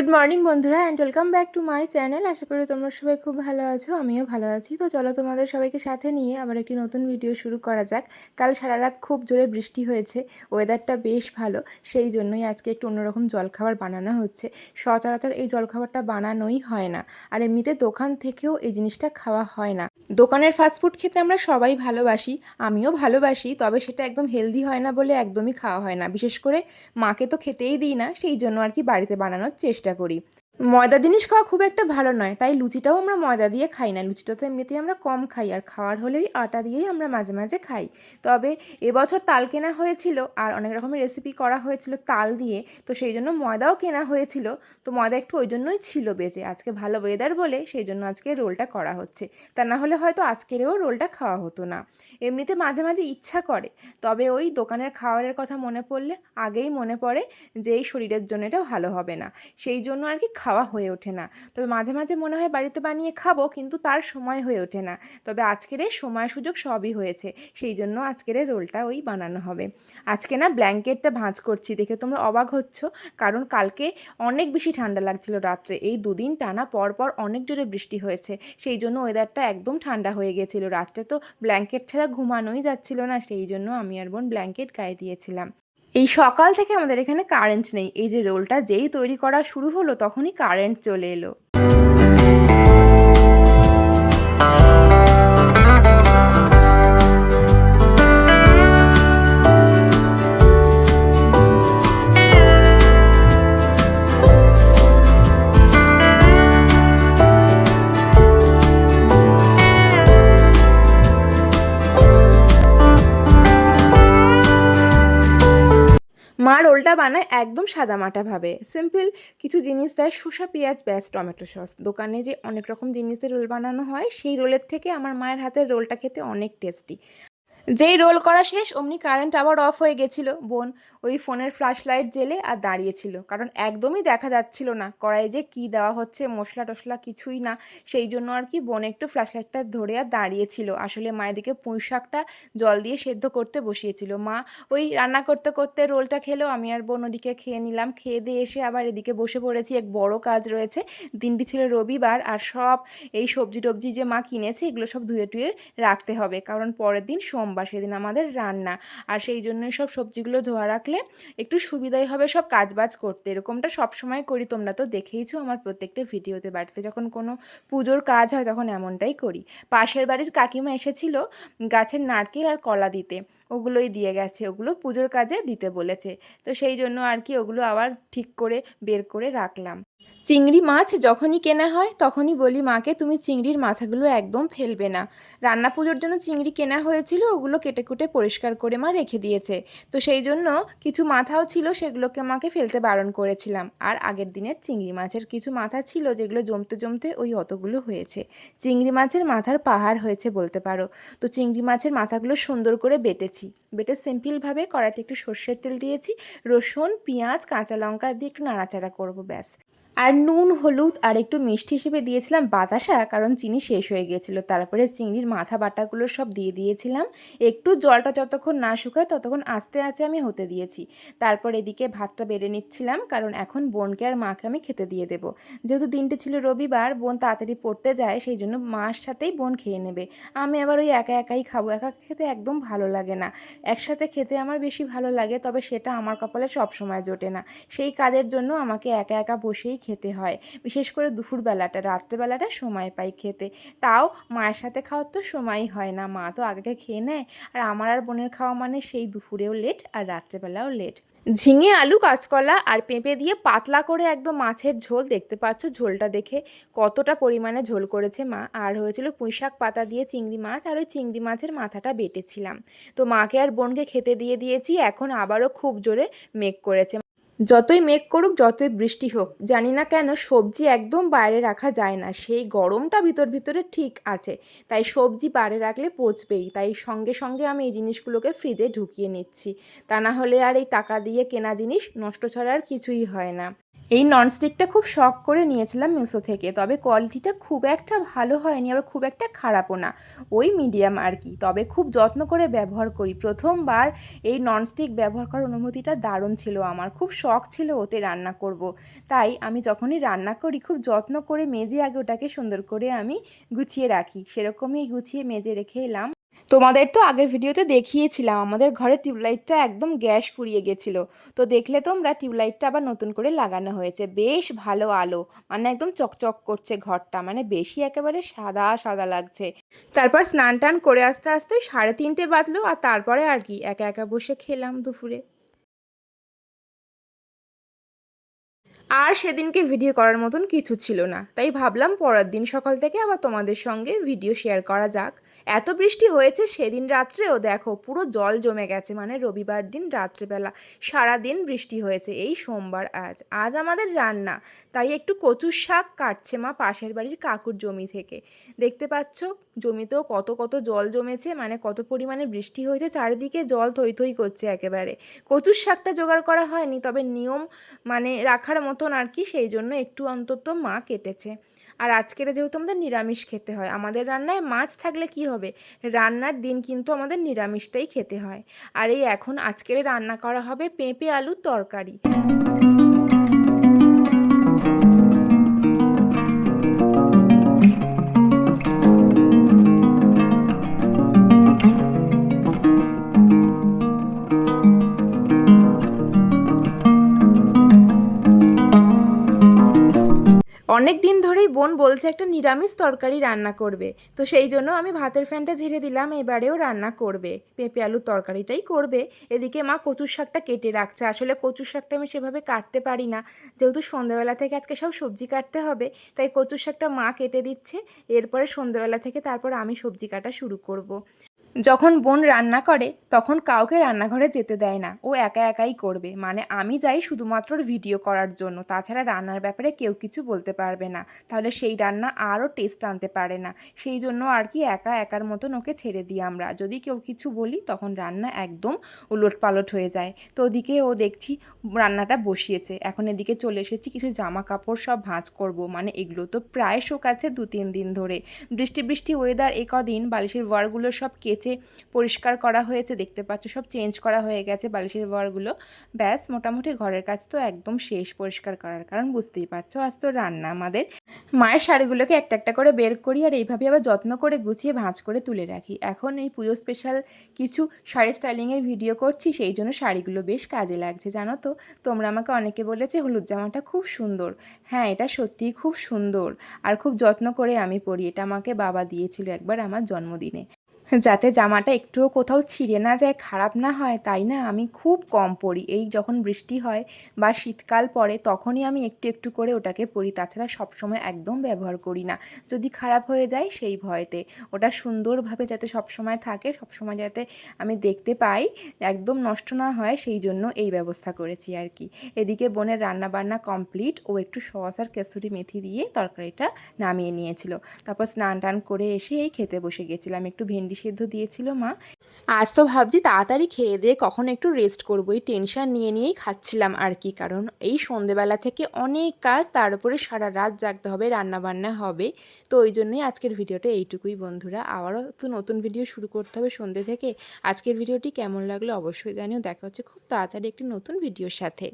Good morning বন্ধুরা and welcome back to my channel. আশা করি তোমরা সবাই খুব ভালো আছো, আমিও ভালো আছি। তো চলো তোমাদের সবাইকে সাথে নিয়ে আবার একটি নতুন ভিডিও শুরু করা যাক। কাল সারা রাত খুব জোরে বৃষ্টি হয়েছে, ওয়েদারটা বেশ ভালো, সেই জন্যই আজকে একটু অন্যরকম জলখাবার বানানো হচ্ছে। সচরাচর এই জলখাবারটা বানানোই হয় না, আর এমনিতে দোকান থেকেও এই জিনিসটা খাওয়া হয় না। দোকানের ফাস্টফুড খেতে আমরা সবাই ভালোবাসি, আমিও ভালোবাসি, তবে সেটা একদম হেলদি হয় না বলে একদমই খাওয়া হয় না। বিশেষ করে মাকে তো খেতেই দিই না, সেই জন্য আর কি বাড়িতে বানানোর চেষ্টা করি। ময়দা জিনিস খাওয়া খুব একটা ভালো নয়, তাই লুচিটাও আমরা ময়দা দিয়ে খাই না। লুচিটা তো এমনিতেই আমরা কম খাই, আর খাওয়ার হলেই আটা দিয়েই আমরা মাঝে মাঝে খাই। তবে এবছর তাল কেনা হয়েছিল, আর অনেক রকমের রেসিপি করা হয়েছিল তাল দিয়ে, তো সেই জন্য ময়দাও কেনা হয়েছিল। তো ময়দা একটু ওই জন্যই ছিল বেঁচে, আজকে ভালো ওয়েদার বলে সেই জন্য আজকে রোলটা করা হচ্ছে। তা না হলে হয়তো আজকেরও রোলটা খাওয়া হতো না। এমনিতে মাঝে মাঝে ইচ্ছা করে, তবে ওই দোকানের খাবারের কথা মনে পড়লে আগেই মনে পড়ে যে এই শরীরের জন্য এটা ভালো হবে না, সেই জন্য আর কি খাওয়া হয়ে ওঠে না। তবে মাঝে মাঝে মনে হয় বাড়িতে বানিয়ে খাবো, কিন্তু তার সময় হয়ে ওঠে না। তবে আজকের সময় সুযোগ সবই হয়েছে, সেই জন্য আজকের রোলটা ওই বানানো হবে। আজকে না ব্ল্যাঙ্কেটটা ভাঁজ করছি দেখে তোমরা অবাক হচ্ছ, কারণ কালকে অনেক বেশি ঠান্ডা লাগছিল রাত্রে। এই দুদিন টানা পর পর অনেক জোরে বৃষ্টি হয়েছে, সেই জন্য ওয়েদারটা একদম ঠান্ডা হয়ে গেছিল। রাত্রে তো ব্ল্যাঙ্কেট ছাড়া ঘুমানোই যাচ্ছিল না, সেই জন্য আমি আর বোন ব্ল্যাঙ্কেট গায়ে দিয়েছিলাম। এই সকাল থেকে আমাদের এখানে কারেন্ট নেই, এই যে রোলটা যেই তৈরি করা শুরু হলো তখনই কারেন্ট চলে এলো। মা রোলটা বানায় একদম সাদামাটাভাবে, সিম্পল কিছু জিনিস দেয়, শসা পেঁয়াজ ব্যাস টমেটো সস। দোকানে যে অনেক রকম জিনিসের রোল বানানো হয়, সেই রোলের থেকে আমার মায়ের হাতের রোলটা খেতে অনেক টেস্টি। যেই রোল করা শেষ অমনি কারেন্ট আবার অফ হয়ে গেছিলো। বোন ওই ফোনের ফ্ল্যাশ লাইট জেলে আর দাঁড়িয়েছিল, কারণ একদমই দেখা যাচ্ছিল না কড়াইয়ে যে কী দেওয়া হচ্ছে, মশলা টশলা কিছুই না। সেই জন্য আর কি বোন একটু ফ্ল্যাশ লাইটটা ধরে আর দাঁড়িয়েছিল। আসলে মা এদিকে পুঁই শাকটা জল দিয়ে সেদ্ধ করতে বসিয়েছিল। মা ওই রান্না করতে করতে রোলটা খেলো, আমি আর বোন ওদিকে খেয়ে নিলাম। খেয়ে দিয়ে এসে আবার এদিকে বসে পড়েছি, এক বড় কাজ রয়েছে। দিনটি ছিল রবিবার, আর সব এই সবজি টবজি যে মা কিনেছে এগুলো সব ধুয়ে টুয়ে রাখতে হবে, কারণ পরের দিন সোমবার, সেদিন আমাদের রান্না। আর সেই জন্যই সব সবজিগুলো ধোয়া রাখলে একটু সুবিধাই হবে সব কাজবাজ করতে। এরকমটা সবসময় করি, তোমরা তো দেখেইছো আমার প্রত্যেকটা ভিডিওতে। বাড়িতে যখন কোনো পুজোর কাজ হয় তখন এমনটাই করি। পাশের বাড়ির কাকিমা এসেছিল গাছের নারকেল আর কলা দিতে, ওগুলোই দিয়ে গেছে, ওগুলো পুজোর কাজে দিতে বলেছে। তো সেই জন্য আর কি ওগুলো আবার ঠিক করে বের করে রাখলাম। চিংড়ি মাছ যখনই কেনা হয় তখনই বলি মাকে, তুমি চিংড়ির মাথাগুলো একদম ফেলবে না। রান্না পুজোর জন্য চিংড়ি কেনা হয়েছিল, ওগুলো কেটে কুটে পরিষ্কার করে মা রেখে দিয়েছে। তো সেই জন্য কিছু মাথাও ছিল, সেগুলোকে মাকে ফেলতে বারণ করেছিলাম। আর আগের দিনের চিংড়ি মাছের কিছু মাথা ছিল, যেগুলো জমতে জমতে ওই অতগুলো হয়েছে। চিংড়ি মাছের মাথার পাহাড় হয়েছে বলতে পারো। তো চিংড়ি মাছের মাথাগুলো সুন্দর করে বেটেছি, বেটে সিম্পলভাবে কড়াইতে একটু সর্ষের তেল দিয়েছি, রসুন পেঁয়াজ কাঁচা লঙ্কা দিয়ে একটু নাড়াচাড়া করবো ব্যাস। আর নুন হলুদ আর একটু মিষ্টি হিসেবে দিয়েছিলাম বাতাসা, কারণ চিনি শেষ হয়ে গিয়েছিলো। তারপরে চিংড়ির মাথা বাটাগুলো সব দিয়ে দিয়েছিলাম। একটু জলটা যতক্ষণ না শুকায় ততক্ষণ আস্তে আস্তে আমি হতে দিয়েছি। তারপর এদিকে ভাতটা বেড়ে নিচ্ছিলাম, কারণ এখন বোনকে আর মাকে আমি খেতে দিয়ে দেবো। যেহেতু দিনটি ছিল রবিবার, বোন তাড়াতাড়ি পড়তে যায়, সেই জন্য মার সাথেই বোন খেয়ে নেবে। আমি আবার ওই একা একাই খাবো, একা খেতে একদম ভালো লাগে না। একসাথে খেতে আমার বেশি ভালো লাগে, তবে সেটা আমার কপালে সবসময় জোটে না। সেই কাজের জন্য আমাকে একা একা বসেই খেতে হয়। বিশেষ করে দুপুরবেলাটা, রাত্রেবেলাটা সময় পাই খেতে। তাও মায়ের সাথে খাওয়ার তো সময়ই হয় না, মা তো আগে খেয়ে নেয়। আর আমার আর বোনের খাওয়া মানে সেই দুপুরেও লেট আর রাত্রেবেলাও লেট। ঝিঙে আলু কাঁচকলা আর পেঁপে দিয়ে পাতলা করে একদম মাছের ঝোল, দেখতে পাচ্ছ ঝোলটা দেখে কতটা পরিমাণে ঝোল করেছে মা। আর হয়েছিল পুঁইশাক পাতা দিয়ে চিংড়ি মাছ, আর ওই চিংড়ি মাছের মাথাটা বেটেছিলাম। তো মাকে আর বোনকে খেতে দিয়ে দিয়েছি। এখন আবারও খুব জোরে মেঘ করেছে। যতই মেঘ করুক, যতই বৃষ্টি হোক, জানি না কেন সবজি একদম বাইরে রাখা যায় না। সেই গরমটা ভিতর ভিতরে ঠিক আছে, তাই সবজি বাইরে রাখলে পচবেই। তাই সঙ্গে সঙ্গে আমি এই জিনিসগুলোকে ফ্রিজে ঢুকিয়ে নিচ্ছি, তা না হলে আর এই টাকা দিয়ে কেনা জিনিস নষ্ট ছাড়া আর কিছুই হয় না। এই ননস্টিকটা খুব শখ করে নিয়েছিলাম মিশো থেকে, তবে কোয়ালিটিটা খুব একটা ভালো হয়নি, আবার খুব একটা খারাপও না, ওই মিডিয়াম আর কি। তবে খুব যত্ন করে ব্যবহার করি। প্রথমবার এই ননস্টিক ব্যবহার করার অনুভূতিটা দারুণ ছিল আমার, খুব শখ ছিল ওতে রান্না করব। তাই আমি যখনই রান্না করি খুব যত্ন করে মেজে আগে ওটাকে সুন্দর করে আমি গুছিয়ে রাখি। সেরকমই গুছিয়ে মেজে রেখে এলাম। তোমাদের তো আগের ভিডিওতে দেখিয়েছিলাম আমাদের ঘরে টিউবলাইটটা একদম গ্যাস ফুরিয়ে গেছিলো। তো দেখলে তোমরা টিউবলাইটটা আবার নতুন করে লাগানো হয়েছে, বেশ ভালো আলো, মানে একদম চকচক করছে ঘরটা, মানে বেশি একেবারে সাদা সাদা লাগছে। তারপর স্নান টান করে আস্তে আস্তে 3:30 বাজলো, আর তারপরে আর কি একা একা বসে খেলাম দুপুরে। আর সেদিনকে ভিডিও করার মতন কিছু ছিল না, তাই ভাবলাম পরের দিন সকাল থেকে আবার তোমাদের সঙ্গে ভিডিও শেয়ার করা যাক। এত বৃষ্টি হয়েছে সেদিন রাত্রেও, দেখো পুরো জল জমে গেছে, মানে রবিবার দিন রাত্রেবেলা সারা দিন বৃষ্টি হয়েছে। এই সোমবার আজ আজ আমাদের রান্না, তাই একটু কচুর শাক কাটছে মা পাশের বাড়ির কাকুর জমি থেকে। দেখতে পাচ্ছ জমিতেও কত কত জল জমেছে, মানে কত পরিমাণে বৃষ্টি হয়েছে, চারিদিকে জল থই থই করছে একেবারে। কচুর শাকটা জোগাড় করা হয়নি, তবে নিয়ম মানে রাখার মতন আর কি, সেই জন্য একটু অন্তত মা কেটেছে। আর আজকের যেহেতু আমাদের নিরামিষ খেতে হয়, আমাদের রান্নায় মাছ থাকলে কি হবে, রান্নার দিন কিন্তু আমাদের নিরামিষটাই খেতে হয়। আর এই এখন আজকের রান্না করা হবে পেঁপে আলুর তরকারি। অনেক দিন ধরেই বোন বলছে একটা নিরামিষ তরকারি রান্না করবে, তো সেই জন্য আমি ভাতের ফ্যানটা ঝেড়ে দিলাম, এবারেও রান্না করবে, পেঁপে আলুর তরকারিটাই করবে। এদিকে মা কচুর শাকটা কেটে রাখছে, আসলে কচুর শাকটা আমি সেভাবে কাটতে পারি না, যেহেতু সন্ধ্যাবেলা থেকে আজকে সব সবজি কাটতে হবে, তাই কচুর শাকটা মা কেটে দিচ্ছে। এরপরে সন্ধ্যাবেলা থেকে তারপর আমি সবজি কাটা শুরু করব। যখন বোন রান্না করে তখন কাউকে রান্নাঘরে যেতে দেয় না, ও একা একাই করবে, মানে আমি যাই শুধুমাত্র ভিডিও করার জন্য, তাছাড়া রান্নার ব্যাপারে কেউ কিছু বলতে পারবে না, তাহলে সেই রান্না আরও টেস্ট আনতে পারে না। সেই জন্য আর কি একা একার মতন ওকে ছেড়ে দিই আমরা, যদি কেউ কিছু বলি তখন রান্না একদম উলটপালট হয়ে যায়। তো ওদিকে ও দেখছি রান্নাটা বসিয়েছে, এখন এদিকে চলে এসেছি কিছু জামা কাপড় সব ভাঁজ করব, মানে এগুলো তো প্রায় শোকাচ্ছে 2-3 দিন ধরে, বৃষ্টি বৃষ্টি ওয়েদার, এ কদিন বালিশের ওয়ারগুলো সব কেচে পরিষ্কার করা হয়েছে, দেখতে পাচ্ছ সব চেঞ্জ করা হয়ে গেছে বালিশের ওয়ারগুলো। ব্যাস মোটামুটি ঘরের কাজ তো একদম শেষ পরিষ্কার করার, কারণ বুঝতেই পারছো আজ তো রান্না আমাদের। মায়ের শাড়িগুলোকে একটা একটা করে বের করি, আর এইভাবে আবার যত্ন করে গুছিয়ে ভাঁজ করে তুলে রাখি। এখন এই পুজো স্পেশাল কিছু শাড়ি স্টাইলিংয়ের ভিডিও করছি, সেই জন্য শাড়িগুলো বেশ কাজে লাগছে। জানো তো, তোমরা আমাকে অনেকে বলেছে হলুদ জামাটা খুব সুন্দর। হ্যাঁ, এটা সত্যিই খুব সুন্দর, আর খুব যত্ন করে আমি পরি। এটা আমাকে বাবা দিয়েছিল একবার আমার জন্মদিনে, যাতে জামাটা একটুও কোথাও ছিঁড়ে না যায়, খারাপ না হয়, তাই না আমি খুব কম পরি। এই যখন বৃষ্টি হয় বা শীতকাল পড়ে তখনই আমি একটু একটু করে ওটাকে পরি, তাছাড়া সবসময় একদম ব্যবহার করি না, যদি খারাপ হয়ে যায় সেই ভয়েতে। ওটা সুন্দরভাবে যাতে সবসময় থাকে, সবসময় যাতে আমি দেখতে পাই, একদম নষ্ট না হয়, সেই জন্য এই ব্যবস্থা করেছি আর কি। এদিকে বোনের রান্না বান্না কমপ্লিট, ও একটু সস আর কেসুরি মেথি দিয়ে তরকারিটা নামিয়ে নিয়েছিল। তারপর স্নান টান করে এসে এই খেতে বসে গেছিলাম, একটু ভেন্ডি সেদ্ধ দিয়েছিল মা। আজ তো ভাবছি তাড়াতাড়ি খেয়ে দিয়ে কখন একটু রেস্ট করবো, এই টেনশন নিয়েই খাচ্ছিলাম আর কি, কারণ এই সন্ধেবেলা থেকে অনেক কাজ, তার উপরে সারা রাত জাগতে হবে, রান্না বান্না হবে। তো ওই জন্যই আজকের ভিডিওটা এইটুকুই বন্ধুরা, আবারও তো নতুন ভিডিও শুরু করতে হবে সন্ধে থেকে। আজকের ভিডিওটি কেমন লাগলো অবশ্যই জানিও, দেখা হচ্ছে খুব তাড়াতাড়ি একটি নতুন ভিডিওর সাথে।